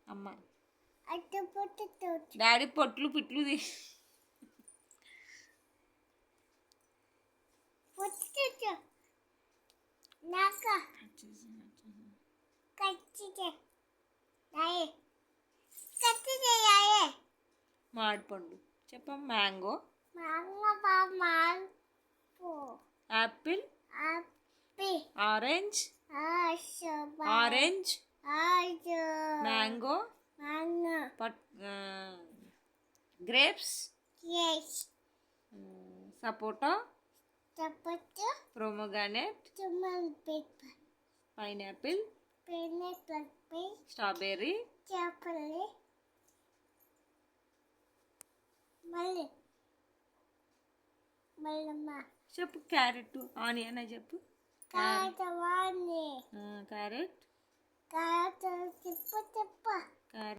అమ్మ డాడీ పొట్లు పిట్లు మామిడిపండు చెప్పం mango apple orange orange mango grapes sapota pomegranate pineapple strawberry చెప్పు క్యారెట్ ఆనియన్ చెప్పు